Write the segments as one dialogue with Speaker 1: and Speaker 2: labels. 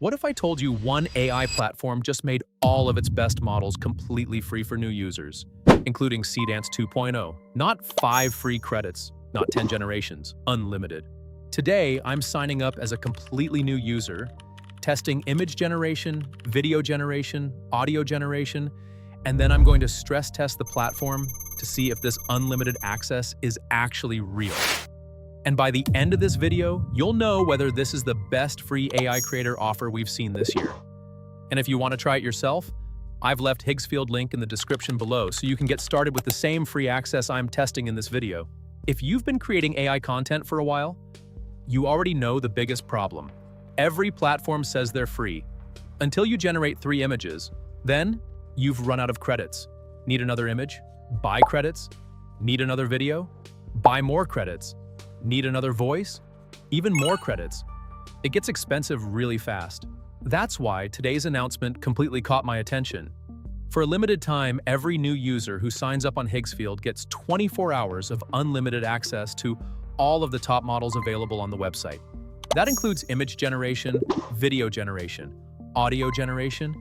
Speaker 1: What if I told you one AI platform just made all of its best models completely free for new users, including Seedance 2.0? Not 5 free credits, not 10 generations, unlimited. Today, I'm signing up as a completely new user, testing image generation, video generation, audio generation, and then I'm going to stress test the platform to see if this unlimited access is actually real. And by the end of this video, you'll know whether this is the best free AI creator offer we've seen this year. And if you want to try it yourself, I've left Higgsfield link in the description below so you can get started with the same free access I'm testing in this video. If you've been creating AI content for a while, you already know the biggest problem. Every platform says they're free, until you generate 3 images. Then, you've run out of credits. Need another image? Buy credits. Need another video? Buy more credits. Need another voice? Even more credits. It gets expensive really fast. That's why today's announcement completely caught my attention. For a limited time, every new user who signs up on Higgsfield gets 24 hours of unlimited access to all of the top models available on the website. That includes image generation, video generation, audio generation,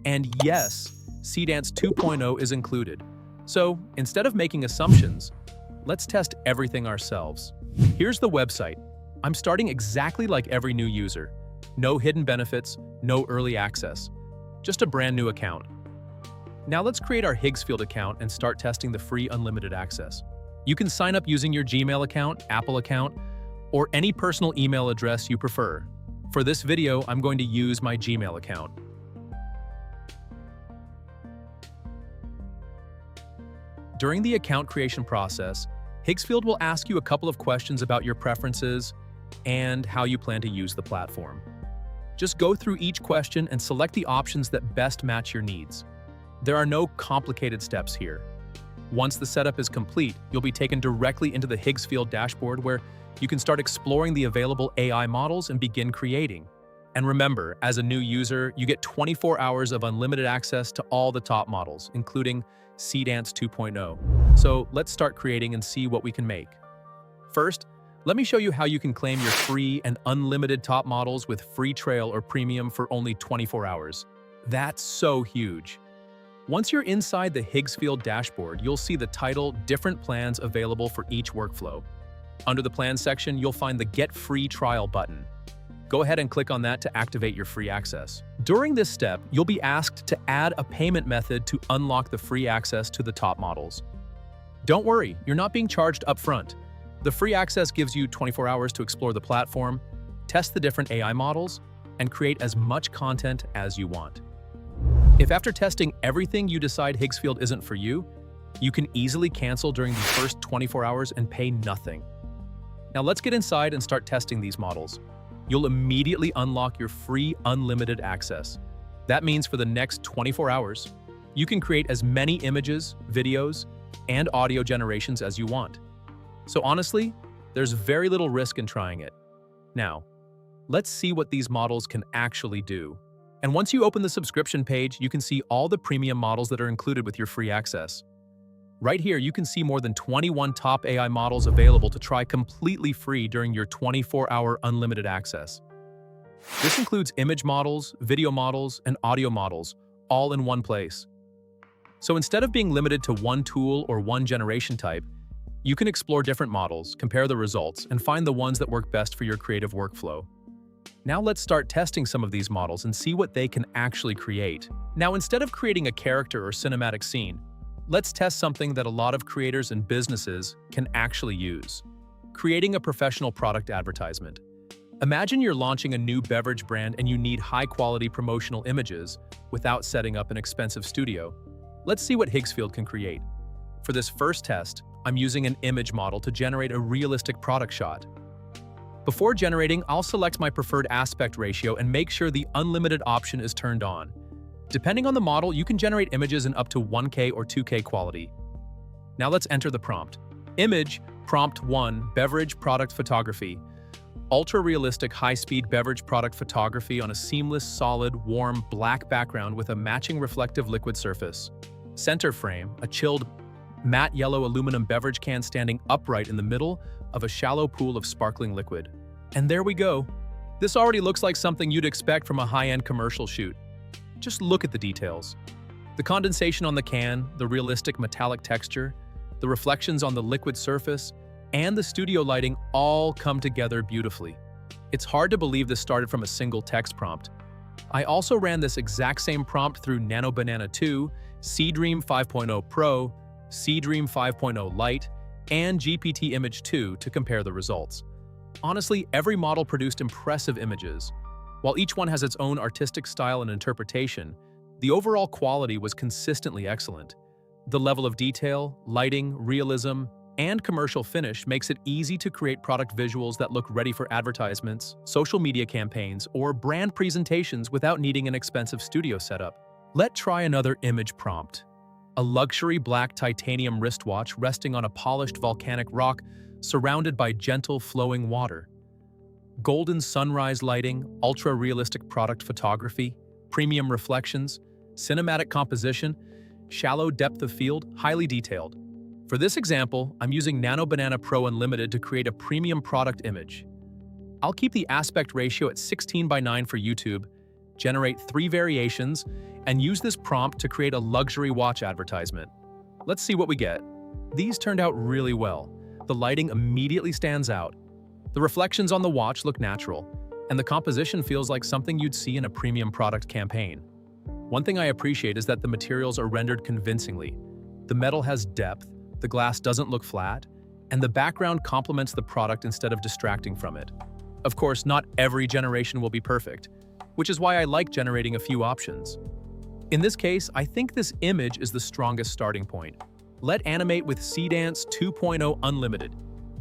Speaker 1: and yes, Seedance 2.0 is included. So, instead of making assumptions, let's test everything ourselves. Here's the website. I'm starting exactly like every new user. No hidden benefits, no early access. Just a brand new account. Now let's create our Higgsfield account and start testing the free unlimited access. You can sign up using your Gmail account, Apple account, or any personal email address you prefer. For this video, I'm going to use my Gmail account. During the account creation process, Higgsfield will ask you a couple of questions about your preferences and how you plan to use the platform. Just go through each question and select the options that best match your needs. There are no complicated steps here. Once the setup is complete, you'll be taken directly into the Higgsfield dashboard where you can start exploring the available AI models and begin creating. And remember, as a new user, you get 24 hours of unlimited access to all the top models, including Seedance 2.0. So let's start creating and see what we can make. First, let me show you how you can claim your free and unlimited top models with free trial or premium for only 24 hours. That's so huge. Once you're inside the Higgsfield dashboard, you'll see the title Different Plans available for each workflow. Under the Plans section, you'll find the Get Free Trial button. Go ahead and click on that to activate your free access. During this step, you'll be asked to add a payment method to unlock the free access to the top models. Don't worry, you're not being charged upfront. The free access gives you 24 hours to explore the platform, test the different AI models, and create as much content as you want. If after testing everything you decide Higgsfield isn't for you, you can easily cancel during the first 24 hours and pay nothing. Now let's get inside and start testing these models. You'll immediately unlock your free unlimited access. That means for the next 24 hours, you can create as many images, videos, and audio generations as you want. So honestly, there's very little risk in trying it. Now, let's see what these models can actually do. And once you open the subscription page, you can see all the premium models that are included with your free access. Right here, you can see more than 21 top AI models available to try completely free during your 24-hour unlimited access. This includes image models, video models, and audio models, all in one place. So instead of being limited to one tool or one generation type, you can explore different models, compare the results, and find the ones that work best for your creative workflow. Now let's start testing some of these models and see what they can actually create. Now, instead of creating a character or cinematic scene, let's test something that a lot of creators and businesses can actually use: creating a professional product advertisement. Imagine you're launching a new beverage brand and you need high-quality promotional images without setting up an expensive studio. Let's see what Higgsfield can create. For this first test, I'm using an image model to generate a realistic product shot. Before generating, I'll select my preferred aspect ratio and make sure the unlimited option is turned on. Depending on the model, you can generate images in up to 1K or 2K quality. Now let's enter the prompt. Image, prompt 1, beverage product photography. Ultra-realistic high-speed beverage product photography on a seamless, solid, warm, black background with a matching reflective liquid surface. Center frame, a chilled, matte yellow aluminum beverage can standing upright in the middle of a shallow pool of sparkling liquid. And there we go. This already looks like something you'd expect from a high-end commercial shoot. Just look at the details. The condensation on the can, the realistic metallic texture, the reflections on the liquid surface, and the studio lighting all come together beautifully. It's hard to believe this started from a single text prompt. I also ran this exact same prompt through Nano Banana 2, Seedream 5.0 Pro, Seedream 5.0 Lite, and GPT Image 2 to compare the results. Honestly, every model produced impressive images. While each one has its own artistic style and interpretation, the overall quality was consistently excellent. The level of detail, lighting, realism, and commercial finish makes it easy to create product visuals that look ready for advertisements, social media campaigns, or brand presentations without needing an expensive studio setup. Let's try another image prompt. A luxury black titanium wristwatch resting on a polished volcanic rock surrounded by gentle flowing water. Golden sunrise lighting, ultra-realistic product photography, premium reflections, cinematic composition, shallow depth of field, highly detailed. For this example, I'm using Nano Banana Pro Unlimited to create a premium product image. I'll keep the aspect ratio at 16:9 for YouTube, generate 3 variations, and use this prompt to create a luxury watch advertisement. Let's see what we get. These turned out really well. The lighting immediately stands out. The reflections on the watch look natural, and the composition feels like something you'd see in a premium product campaign. One thing I appreciate is that the materials are rendered convincingly. The metal has depth, the glass doesn't look flat, and the background complements the product instead of distracting from it. Of course, not every generation will be perfect, which is why I like generating a few options. In this case, I think this image is the strongest starting point. Let animate with Seedance 2.0 Unlimited.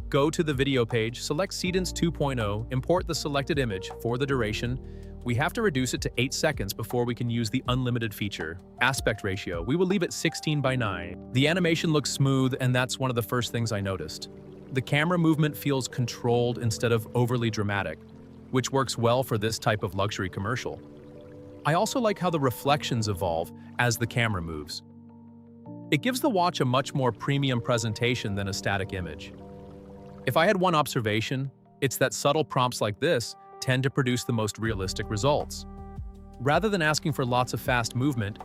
Speaker 1: Go to the video page, select Seedance 2.0, import the selected image. For the duration, we have to reduce it to 8 seconds before we can use the unlimited feature. Aspect ratio, we will leave it 16:9. The animation looks smooth, and that's one of the first things I noticed. The camera movement feels controlled instead of overly dramatic, which works well for this type of luxury commercial. I also like how the reflections evolve as the camera moves. It gives the watch a much more premium presentation than a static image. If I had one observation, it's that subtle prompts like this tend to produce the most realistic results. Rather than asking for lots of fast movement,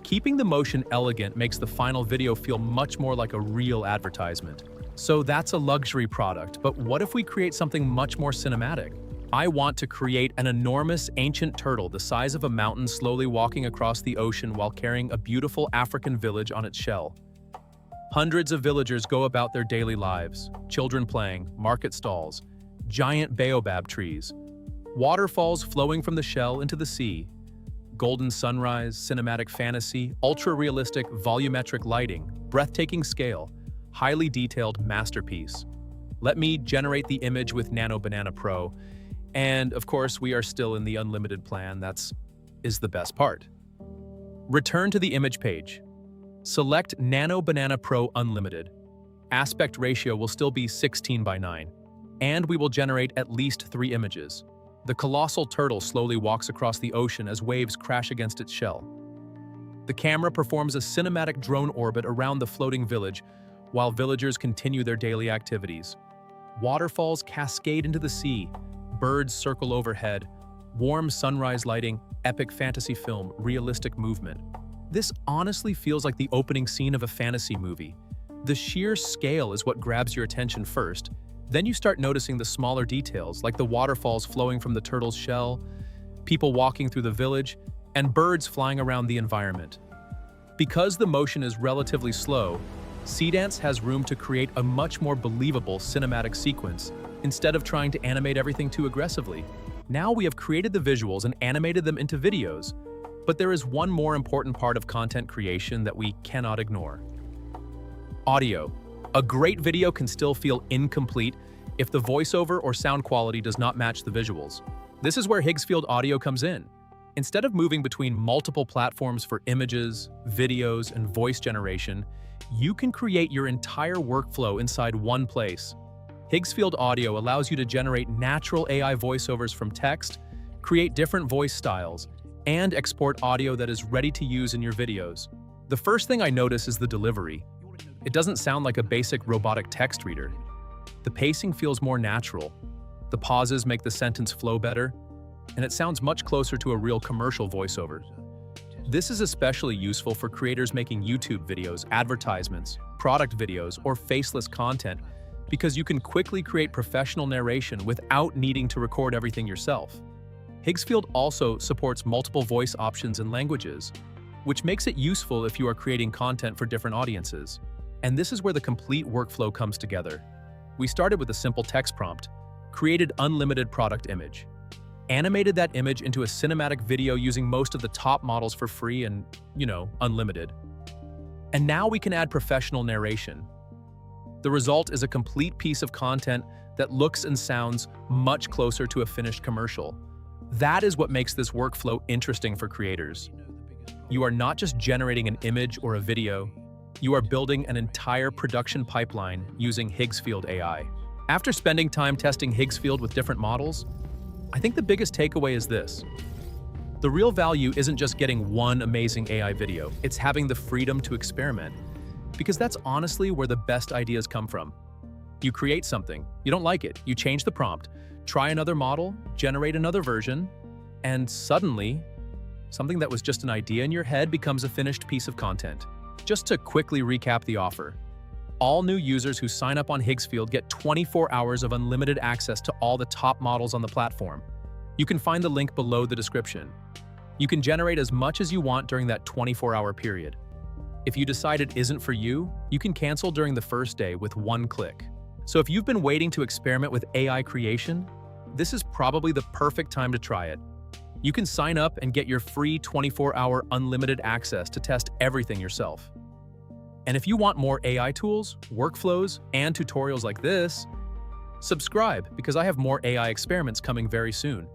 Speaker 1: keeping the motion elegant makes the final video feel much more like a real advertisement. So that's a luxury product, but what if we create something much more cinematic? I want to create an enormous ancient turtle the size of a mountain slowly walking across the ocean while carrying a beautiful African village on its shell. Hundreds of villagers go about their daily lives, children playing, market stalls, giant baobab trees, waterfalls flowing from the shell into the sea, golden sunrise, cinematic fantasy, ultra-realistic volumetric lighting, breathtaking scale, highly detailed masterpiece. Let me generate the image with Nano Banana Pro, and of course we are still in the unlimited plan. That's the best part. Return to the image page. Select Nano Banana Pro Unlimited. Aspect ratio will still be 16:9, and we will generate at least 3 images. The colossal turtle slowly walks across the ocean as waves crash against its shell. The camera performs a cinematic drone orbit around the floating village while villagers continue their daily activities. Waterfalls cascade into the sea, birds circle overhead, warm sunrise lighting, epic fantasy film, realistic movement. This honestly feels like the opening scene of a fantasy movie. The sheer scale is what grabs your attention first. Then you start noticing the smaller details, like the waterfalls flowing from the turtle's shell, people walking through the village, and birds flying around the environment. Because the motion is relatively slow, Seedance has room to create a much more believable cinematic sequence instead of trying to animate everything too aggressively. Now we have created the visuals and animated them into videos, but there is one more important part of content creation that we cannot ignore. Audio. A great video can still feel incomplete if the voiceover or sound quality does not match the visuals. This is where Higgsfield Audio comes in. Instead of moving between multiple platforms for images, videos, and voice generation, you can create your entire workflow inside one place. Higgsfield Audio allows you to generate natural AI voiceovers from text, create different voice styles, and export audio that is ready to use in your videos. The first thing I notice is the delivery. It doesn't sound like a basic robotic text reader. The pacing feels more natural. The pauses make the sentence flow better, and it sounds much closer to a real commercial voiceover. This is especially useful for creators making YouTube videos, advertisements, product videos, or faceless content because you can quickly create professional narration without needing to record everything yourself. Higgsfield also supports multiple voice options and languages, which makes it useful if you are creating content for different audiences. And this is where the complete workflow comes together. We started with a simple text prompt, created unlimited product image, animated that image into a cinematic video using most of the top models for free and, unlimited. And now we can add professional narration. The result is a complete piece of content that looks and sounds much closer to a finished commercial. That is what makes this workflow interesting for creators. You are not just generating an image or a video, you are building an entire production pipeline using Higgsfield AI. After spending time testing Higgsfield with different models, I think the biggest takeaway is this. The real value isn't just getting one amazing AI video, it's having the freedom to experiment. Because that's honestly where the best ideas come from. You create something, you don't like it, you change the prompt, try another model, generate another version, and suddenly, something that was just an idea in your head becomes a finished piece of content. Just to quickly recap the offer, all new users who sign up on Higgsfield get 24 hours of unlimited access to all the top models on the platform. You can find the link below the description. You can generate as much as you want during that 24-hour period. If you decide it isn't for you, you can cancel during the first day with one click. So if you've been waiting to experiment with AI creation, this is probably the perfect time to try it. You can sign up and get your free 24-hour unlimited access to test everything yourself. And if you want more AI tools, workflows, and tutorials like this, subscribe because I have more AI experiments coming very soon.